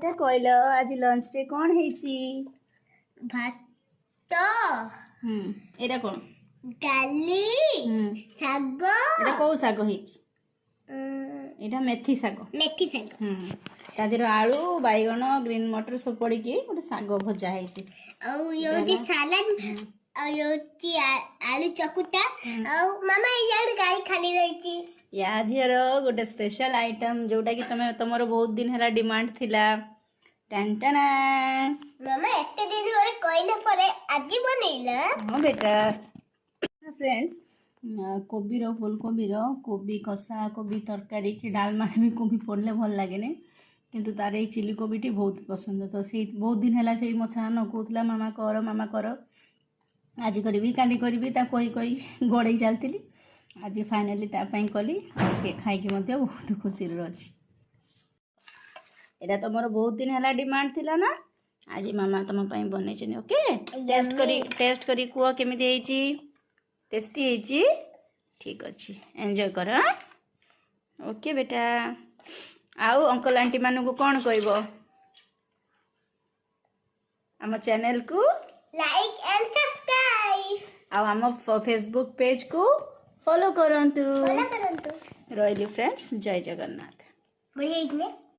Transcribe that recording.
कहल आज लंच रे कौन है भात एटा कौन डाली शाग एटा कौ शाग एटा मेथी शाग मेथी शाग ता देहर आलू बैगण ग्रीन मटर सब पड़ी गोटे शाग भजा है सालाड आलू चकुटा मामा ये गाई खाली रही या दिहर गोटे स्पेशल आइटम जोटा कि तमे तमरो बहुत दिन हैला डिमांड थिला टंटना मामा एते दिन होय कहले परे आज बनैला हां बेटा फ्रेंड्स कोबी रो फूलकोबी रो कोबी कसा कोबी तरकारी कि डालमा में कोबी पड़ले भल लागे ने किंतु तार ये चिली कोबी टी बहुत पसंद तो से बहुत दिन हैला से मछा न कहूतला मामा कर आज करी काली करी ता कोई कोई गड़े चलती आज फाइनाली तापाई कली सी खाई बहुत खुशी अच्छी एटा तुम बहुत दिन है डिमांड थिला ना आज मामा तुम बनई ओके टेस्ट करी कुह केमी टेस्टी है ठीक अच्छे एंजॉय कर ओके बेटा आउ अंकल आंटी मान को कौन कहब आम चैनल को लाइक एंड सब्सक्राइब आम फेसबुक पेज को फॉलो करंतु फॉलो करंतु रही फ्रेंड्स जय जगन्नाथ बढ़िया